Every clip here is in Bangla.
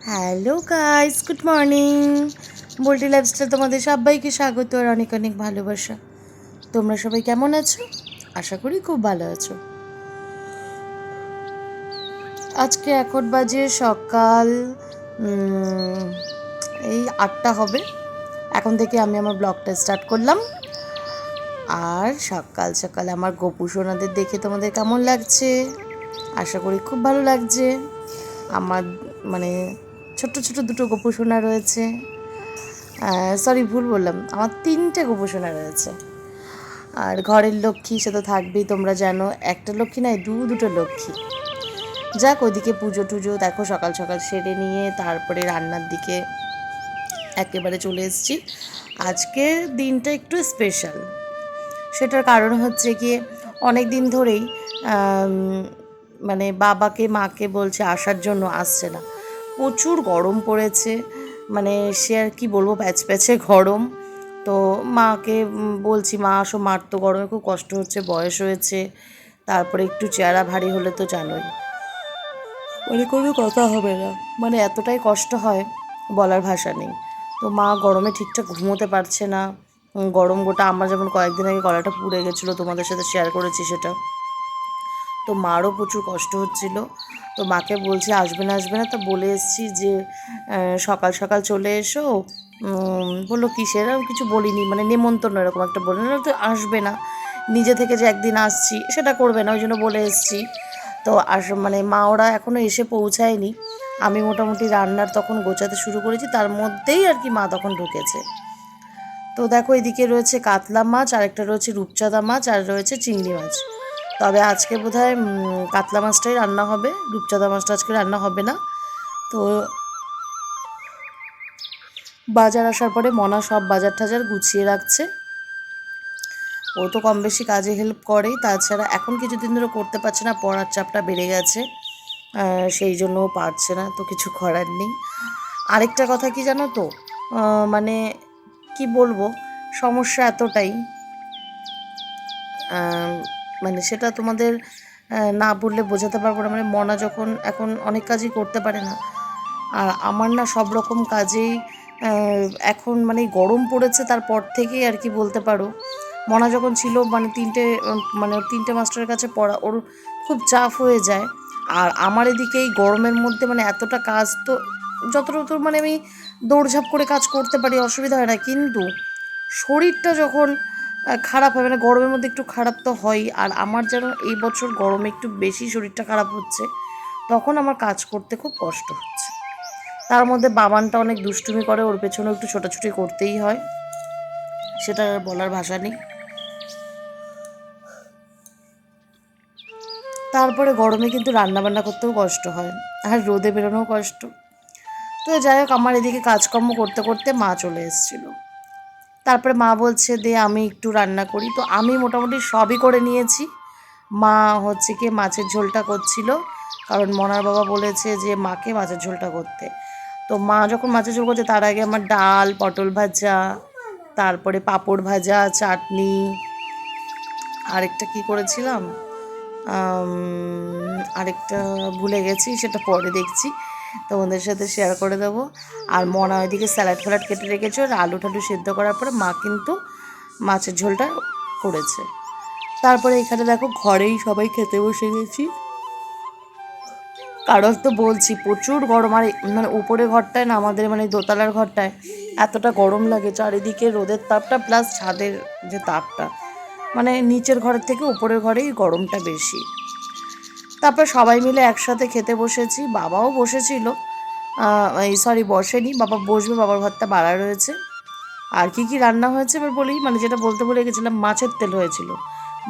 Hello guys, good morning. Bolti lifestyle তোমাদের সবাইকে স্বাগত আর অনেক অনেক ভালোবাসা। তোমরা সবাই কেমন আছো? আশা করি খুব ভালো আছো। আজকে এখন বাজে সকাল এই 8টা হবে। এখন থেকে আমি আমার ব্লগটা স্টার্ট করলাম। আর সকাল সকাল আমার গোপু সোনাদের দেখে তোমাদের কেমন লাগছে? আশা করি খুব ভালো লাগছে। আমার মানে ছোট্ট ছোট্ট দুটো গোপু সোনা রয়েছে। সরি, ভুল বললাম, আমার 3টে গোপু সোনা রয়েছে। আর ঘরের লক্ষ্মী সে তো থাকবেই, তোমরা জানো। একটা লক্ষ্মী নয়, দুটো লক্ষ্মী। যাক, ওইদিকে পুজো টুজো দেখো সকাল সকাল সেরে নিয়ে তারপরে রান্নার দিকে একেবারে চলে এসেছি। আজকের দিনটা একটু স্পেশাল। সেটার কারণ হচ্ছে গিয়ে অনেক দিন ধরেই মানে বাবাকে মাকে বলছে আসার জন্য, আসছে না। প্রচুর গরম পড়েছে, মানে সে আর কি বলবো, প্যাচ প্যাচে গরম। তো মাকে বলছি, মা আসো, মার তো গরমে খুব কষ্ট হচ্ছে, বয়স হয়েছে। তারপরে একটু চেহারা ভারী হলে তো জানোই, মানে কোনো কথা হবে না, মানে এতটাই কষ্ট হয় বলার ভাষা নেই। তো মা গরমে ঠিকঠাক ঘুমোতে পারছে না। গরম গোটা, আমার যেমন কয়েকদিন আগে গলাটা পুড়ে গেছিলো, তোমাদের সাথে শেয়ার করেছি সেটা। তো মারও প্রচুর কষ্ট হচ্ছিল। তো মাকে বলছি আসবে না আসবে না, তো বলে এসেছি যে সকাল সকাল চলে এসো। বললো কিসের, আমি কিছু বলিনি, মানে নেমন্তন্ন এরকম একটা বলে না, তো আসবে না, নিজে থেকে যে একদিন আসছি সেটা করবে না, ওই জন্য বলে এসেছি। তো মানে মা ওরা এখনও এসে পৌঁছায়নি। আমি মোটামুটি রান্নার তখন গোছাতে শুরু করেছি, তার মধ্যেই আর কি মা তখন ঢুকেছে। তো দেখো, এদিকে রয়েছে কাতলা মাছ, আরেকটা রয়েছে রূপচাঁদা মাছ, আর রয়েছে চিংড়ি মাছ। তবে আজকে বোধহয় কাতলা মাছটাই রান্না হবে, রূপচাঁদা মাছটা আজকে রান্না হবে না। তো বাজার আসার পরে মনা সব বাজার টাজার গুছিয়ে রাখছে। ও তো কম বেশি কাজে হেল্প করেই, তাছাড়া এখন কিছুদিন ধরে করতে পারছে না, পড়ার চাপটা বেড়ে গেছে, সেই জন্য ও পারছে না, তো কিছু করার নেই। আরেকটা কথা কি জানো তো, মানে কি বলবো, সমস্যা এতটাই, মানে সেটা তোমাদের না বললে বোঝাতে পারবো না। মানে মনা যখন এখন অনেক কাজই করতে পারে না, আর আমার না সব রকম কাজেই এখন মানে গরম পড়েছে তারপর থেকেই আর কি বলতে পারো। মনা যখন ছিল মানে তিনটে মাস্টারের কাছে পড়া, ওর খুব চাপ হয়ে যায়। আর আমার এদিকে এই গরমের মধ্যে মানে এতটা কাজ, তো যতটা তো মানে আমি দৌড়ঝাঁপ করে কাজ করতে পারি, অসুবিধা হয় না, কিন্তু শরীরটা যখন খারাপ হয়, মানে গরমের মধ্যে একটু খারাপ তো হয়ই। আর আমার যেন এই বছর গরমে একটু বেশি শরীরটা খারাপ হচ্ছে, তখন আমার কাজ করতে খুব কষ্ট হচ্ছে। তার মধ্যে বাবানটা অনেক দুষ্টুমি করে, ওর পেছনে একটু ছোটাছুটি করতেই হয়, সেটা আর বলার ভাষা নেই। তারপরে গরমে কিন্তু রান্নাবান্না করতেও কষ্ট হয়, আর রোদে বেরোনোও কষ্ট। তো যাই হোক, আমার এদিকে কাজকর্ম করতে করতে মা চলে এসেছিলো। তারপরে মা বলছে দে আমি একটু রান্না করি, তো আমি মোটামুটি সবই করে নিয়েছি। মা হচ্ছে কি মাছের ঝোলটা করছিল, কারণ মনার বাবা বলেছে যে মাকে মাছের ঝোলটা করতে। তো মা যখন মাছের ঝোল করছে, তার আগে আমার ডাল, পটল ভাজা, তারপরে পাঁপড় ভাজা, চাটনি, আরেকটা কি করেছিলাম, আরেকটা ভুলে গেছি, সেটা পরে দেখছি, তোমাদের সাথে শেয়ার করে দেবো। আর মনা ওইদিকে স্যালাড ফ্যালাড কেটে রেখেছে, আর আলু টালু সেদ্ধ করার পরে মা কিন্তু মাছের ঝোলটা করেছে। তারপরে এখানে দেখো ঘরেই সবাই খেতে বসে গেছি, কারণ তো বলছি প্রচুর গরম। আর মানে উপরে ঘরটায় না, আমাদের মানে দোতলার ঘরটায় এতটা গরম লাগে, চারিদিকে রোদের তাপটা প্লাস ছাদের যে তাপটা, মানে নিচের ঘরের থেকে উপরের ঘরেই গরমটা বেশি। তারপর সবাই মিলে একসাথে খেতে বসেছি, বাবাও বসেছিল, এই সরি বসেনি, বাবা বসবে, বাবার ভাতটা বাড়া রয়েছে। আর কি কি রান্না হয়েছে এবার বলি, মানে যেটা বলতে ভুলে গেছিলাম, মাছের তেল হয়েছিল,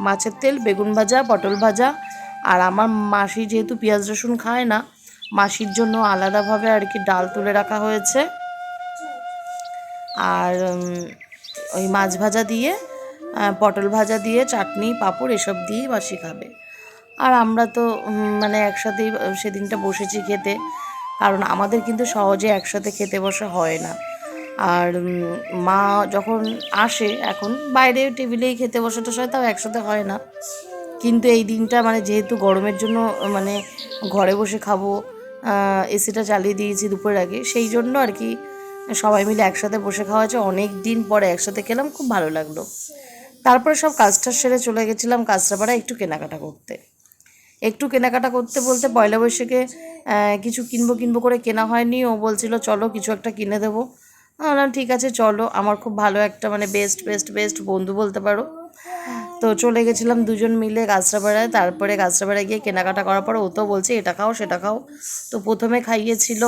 মাছের তেল, বেগুন ভাজা, পটল ভাজা। আর আমার মাসি যেহেতু পেঁয়াজ রসুন খায় না, মাসির জন্য আলাদাভাবে আর কি ডাল তুলে রাখা হয়েছে। আর ওই মাছ ভাজা দিয়ে, পটল ভাজা দিয়ে, চাটনি পাঁপড় এসব দিয়েই মাসি খাবে। আর আমরা তো মানে একসাথেই সেদিনটা বসেছি খেতে, কারণ আমাদের কিন্তু সহজে একসাথে খেতে বসা হয় না। আর মা যখন আসে, এখন বাইরে টেবিলেই খেতে বসাটা হয়, তাও একসাথে হয় না। কিন্তু এই দিনটা মানে যেহেতু গরমের জন্য মানে ঘরে বসে খাবো, এসিটা চালিয়ে দিয়েছি দুপুরের আগে, সেই জন্য আর কি সবাই মিলে একসাথে বসে খাওয়া হয়েছে, অনেক দিন পরে একসাথে খেলাম, খুব ভালো লাগলো। তারপরে সব কাজটা সেরে চলে গেছিলাম কাঁচরাপাড়া একটু কেনাকাটা করতে। বলতে পয়লা বৈশাখে কিছু কিনবো করে কেনা হয়নি। ও বলছিল চলো কিছু একটা কিনে দেবো। আমি বললাম ঠিক আছে চলো। আমার খুব ভালো একটা মানে বেস্ট বন্ধু বলতে পারো। তো চলে গেছিলাম দুজন মিলে কাঁচরাপাড়ায়। তারপরে কাঁচরাপাড়ায় গিয়ে কেনাকাটা করার পর ও তো বলছে এটা খাও সেটা খাও। তো প্রথমে খাইয়েছিল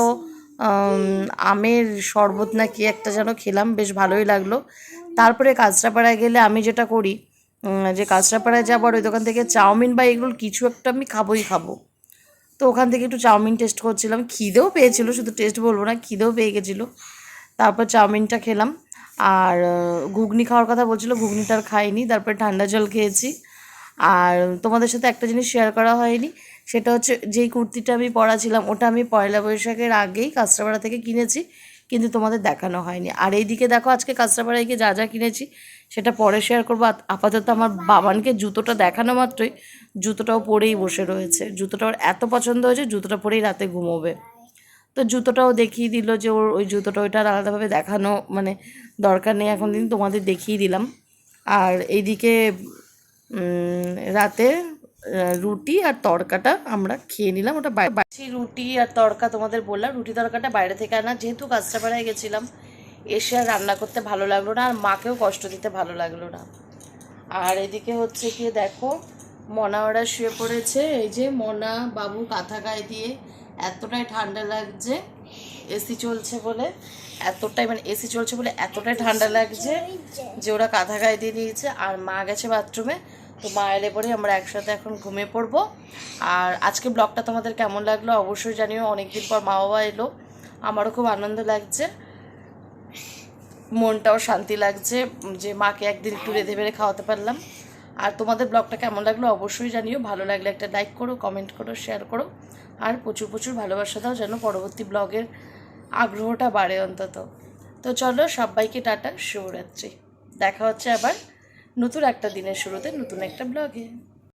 আমের শরবত না কি একটা যেন খেলাম, বেশ ভালোই লাগলো। তারপরে কাঁচরাপাড়ায় গেলে আমি যেটা করি, যে কাঁচরাপাড়ায় যাবো আর ওই দোকান থেকে চাউমিন বা এগুলো কিছু একটা আমি খাবো। তো ওখান থেকে একটু চাউমিন টেস্ট করছিলাম, খিদেও পেয়েছিল, শুধু টেস্ট বলবো না, খিদেও পেয়ে গেছিলো। তারপর চাউমিনটা খেলাম। আর ঘুগনি খাওয়ার কথা বলছিল, ঘুগনিটা আর খাইনি। তারপরে ঠান্ডা জল খেয়েছি। আর তোমাদের সাথে একটা জিনিস শেয়ার করা হয়নি, সেটা হচ্ছে যেই কুর্তিটা আমি পরা ছিলাম ওটা আমি পয়লা বৈশাখের আগেই কাঁচরাপাড়া থেকে কিনেছি, কিন্তু তোমাদের দেখানো হয়নি। আর এইদিকে দেখো আজকে কাঁচরাপাড়ায় গিয়ে যা কিনেছি সেটা পরে শেয়ার করবো। আপাতত আমার বাবানকে জুতোটা দেখানো মাত্রই জুতোটাও পরেই বসে রয়েছে। জুতোটা ওর এত পছন্দ হয়েছে, জুতোটা পরেই রাতে ঘুমোবে। তো জুতোটাও দেখিয়ে দিল যে ওর ওই জুতোটা ওইটা আর আলাদাভাবে দেখানো মানে দরকার নেই, এখন দিন তোমাদের দেখিয়ে দিলাম। আর এইদিকে রাতে রুটি আর তড়কাটা আমরা খেয়ে নিলাম। ওটা রুটি আর তড়কা তোমাদের বললাম, রুটি তড়কাটা বাইরে থেকে আনা, যেহেতু কাঁচরাপাড়ায় গেছিলাম এসে আর রান্না করতে ভালো লাগলো না, আর মাকেও কষ্ট দিতে ভালো লাগলো না। আর এদিকে হচ্ছে গিয়ে দেখো মনা ওরা শুয়ে পড়েছে। এই যে মনা বাবু কাঁথা গায়ে দিয়ে, এতটাই ঠান্ডা লাগছে এসি চলছে বলে, এতটাই ঠান্ডা লাগছে যে ওরা কাঁথা গায়ে দিয়ে দিয়েছে। আর মা গেছে বাথরুমে। তো মা এলে পরে আমরা একসাথে এখন ঘুমিয়ে পড়বো। আর আজকে ব্লগটা তোমাদের কেমন লাগলো অবশ্যই জানিও। অনেকদিন পর মা বাবা এলো, আমারও খুব আনন্দ লাগছে, মনটাও শান্তি লাগছে যে মাকে একদিন একটু রেঁধে বেড়ে খাওয়াতে পারলাম। আর তোমাদের ব্লগটা কেমন লাগলো অবশ্যই জানিও। ভালো লাগলে একটা লাইক করো, কমেন্ট করো, শেয়ার করো। আর প্রচুর ভালোবাসা দাও যেন পরবর্তী ব্লগের আগ্রহটা বাড়ে অন্তত। তো চলো সবাইকে টাটা, শুভরাত্রি। দেখা হচ্ছে আবার নতুন একটা দিনের শুরুতে নতুন একটা ব্লগে।